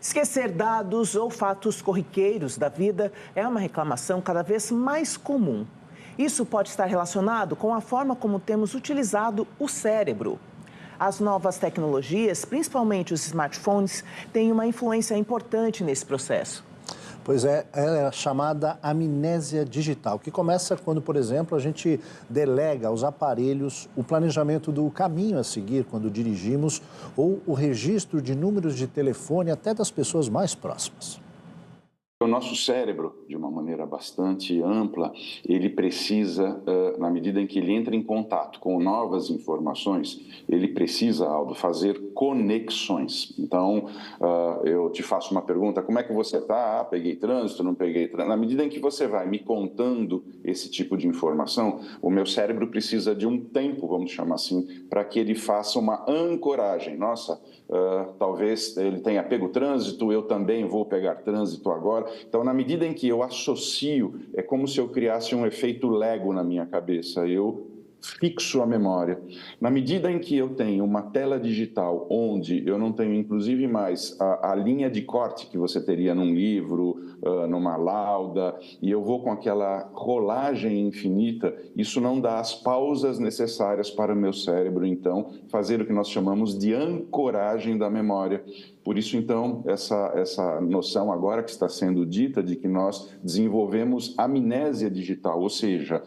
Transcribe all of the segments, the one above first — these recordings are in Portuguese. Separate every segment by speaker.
Speaker 1: Esquecer dados ou fatos corriqueiros da vida é uma reclamação cada vez mais comum. Isso pode estar relacionado com a forma como temos utilizado o cérebro. As novas tecnologias, principalmente os smartphones, têm uma influência importante nesse processo.
Speaker 2: Pois é, ela é a chamada amnésia digital, que começa quando, por exemplo, a gente delega aos aparelhos o planejamento do caminho a seguir quando dirigimos ou o registro de números de telefone até das pessoas mais próximas.
Speaker 3: O nosso cérebro, de uma maneira bastante ampla, ele precisa, na medida em que ele entra em contato com novas informações, ele precisa, Aldo, fazer conexões. Então, eu te faço uma pergunta, como é que você está? Peguei trânsito, não peguei trânsito? Na medida em que você vai me contando esse tipo de informação, o meu cérebro precisa de um tempo, vamos chamar assim, para que ele faça uma ancoragem. Nossa, talvez ele tenha pego trânsito, eu também vou pegar trânsito agora. Então, na medida em que eu associo, é como se eu criasse um efeito Lego na minha cabeça. Eu fixo a memória. Na medida em que eu tenho uma tela digital onde eu não tenho, inclusive, mais a linha de corte que você teria num livro, numa lauda, e eu vou com aquela rolagem infinita, isso não dá as pausas necessárias para o meu cérebro, então, fazer o que nós chamamos de ancoragem da memória. Por isso, então, essa noção agora que está sendo dita de que nós desenvolvemos amnésia digital, ou seja,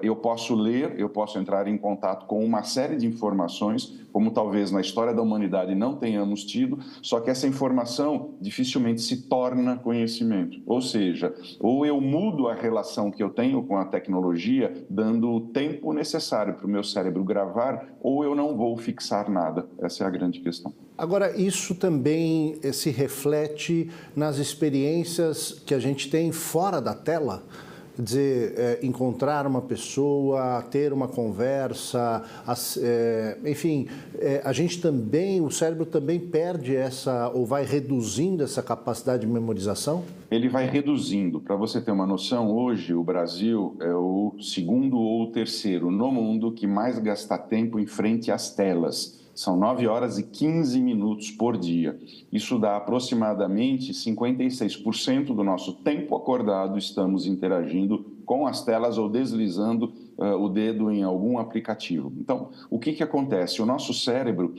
Speaker 3: eu posso ler, eu posso entrar em contato com uma série de informações, como talvez na história da humanidade não tenhamos tido, só que essa informação dificilmente se torna conhecimento. Ou seja, ou eu mudo a relação que eu tenho com a tecnologia, dando o tempo necessário para o meu cérebro gravar, ou eu não vou fixar nada. Essa é a grande questão.
Speaker 2: Agora, isso também se reflete nas experiências que a gente tem fora da tela? Quer dizer, encontrar uma pessoa, ter uma conversa, enfim, a gente também, o cérebro também perde ou vai reduzindo essa capacidade de memorização?
Speaker 3: Ele vai reduzindo. Para você ter uma noção, hoje o Brasil é o segundo ou terceiro no mundo que mais gasta tempo em frente às telas. São 9 horas e 15 minutos por dia. Isso dá aproximadamente 56% do nosso tempo acordado estamos interagindo com as telas ou deslizando o dedo em algum aplicativo. Então, o que acontece? O nosso cérebro,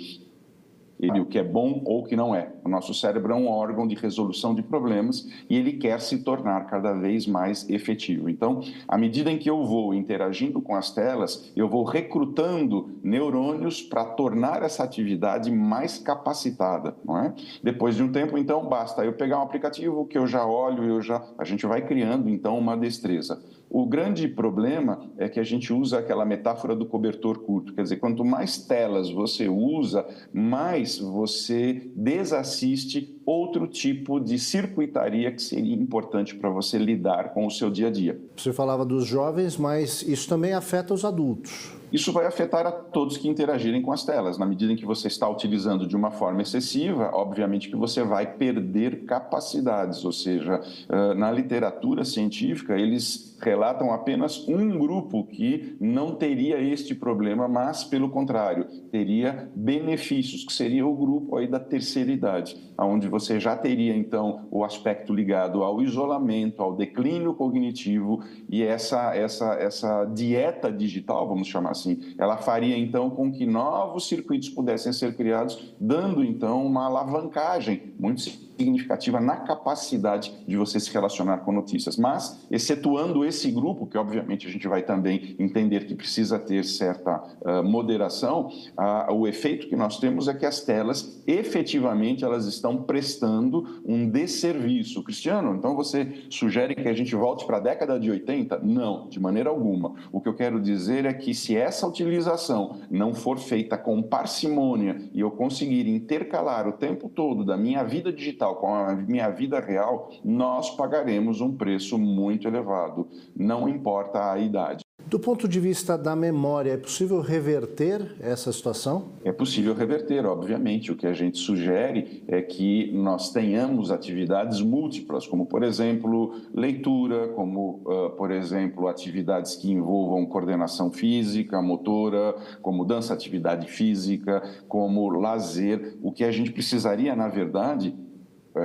Speaker 3: o que é bom ou o que não é. O nosso cérebro é um órgão de resolução de problemas e ele quer se tornar cada vez mais efetivo. Então, à medida em que eu vou interagindo com as telas, eu vou recrutando neurônios para tornar essa atividade mais capacitada, não é? Depois de um tempo, então, basta eu pegar um aplicativo que eu já olho, a gente vai criando, então, uma destreza. O grande problema é que a gente usa aquela metáfora do cobertor curto, quer dizer, quanto mais telas você usa, mais você desassiste outro tipo de circuitaria que seria importante para você lidar com o seu dia a dia.
Speaker 2: Você falava dos jovens, mas isso também afeta os adultos.
Speaker 3: Isso vai afetar a todos que interagirem com as telas. Na medida em que você está utilizando de uma forma excessiva, obviamente que você vai perder capacidades, ou seja, na literatura científica, eles relatam apenas um grupo que não teria este problema, mas, pelo contrário, teria benefícios, que seria o grupo aí da terceira idade, onde você já teria, então, o aspecto ligado ao isolamento, ao declínio cognitivo, e essa dieta digital, vamos chamar assim, ela faria, então, com que novos circuitos pudessem ser criados, dando, então, uma alavancagem muito significativa na capacidade de você se relacionar com notícias. Mas, excetuando esse grupo, que obviamente a gente vai também entender que precisa ter certa moderação, o efeito que nós temos é que as telas, efetivamente, elas estão prestando um desserviço. Cristiano, então você sugere que a gente volte para a década de 80? Não, de maneira alguma. O que eu quero dizer é que se essa utilização não for feita com parcimônia e eu conseguir intercalar o tempo todo da minha vida digital com a minha vida real, nós pagaremos um preço muito elevado, não importa a idade.
Speaker 2: Do ponto de vista da memória, é possível reverter essa situação?
Speaker 3: É possível reverter, obviamente. O que a gente sugere é que nós tenhamos atividades múltiplas, como, por exemplo, leitura, como, por exemplo, atividades que envolvam coordenação física, motora, como dança, atividade física, como lazer. O que a gente precisaria, na verdade,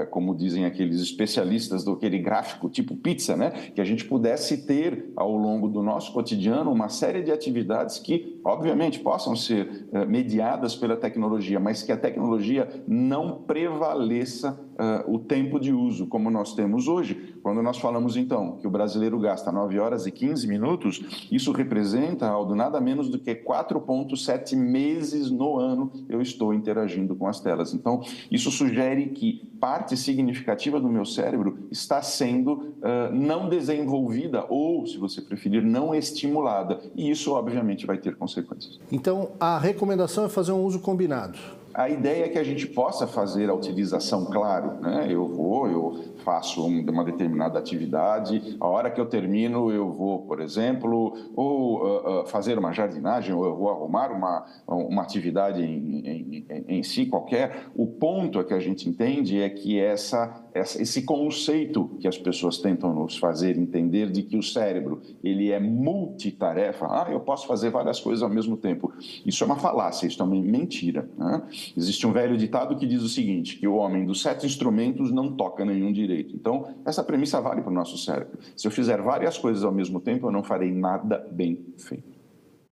Speaker 3: como dizem aqueles especialistas daquele gráfico tipo pizza, né? Que a gente pudesse ter ao longo do nosso cotidiano uma série de atividades que, obviamente, possam ser mediadas pela tecnologia, mas que a tecnologia não prevaleça o tempo de uso, como nós temos hoje. Quando nós falamos, então, que o brasileiro gasta 9 horas e 15 minutos, isso representa, Aldo, nada menos do que 4,7 meses no ano eu estou interagindo com as telas. Então, isso sugere que parte significativa do meu cérebro está sendo não desenvolvida ou, se você preferir, não estimulada. E isso, obviamente, vai ter consequências.
Speaker 2: Então, a recomendação é fazer um uso combinado.
Speaker 3: A ideia é que a gente possa fazer a utilização, claro, né? Eu faço uma determinada atividade, a hora que eu termino eu vou, por exemplo, ou fazer uma jardinagem, ou eu vou arrumar uma atividade em si qualquer. O ponto que a gente entende é que esse conceito que as pessoas tentam nos fazer entender de que o cérebro ele é multitarefa, eu posso fazer várias coisas ao mesmo tempo. Isso é uma falácia, isso é uma mentira, né? Existe um velho ditado que diz o seguinte, que o homem dos 7 instrumentos não toca nenhum direito. Então, essa premissa vale para o nosso cérebro. Se eu fizer várias coisas ao mesmo tempo, eu não farei nada bem feito.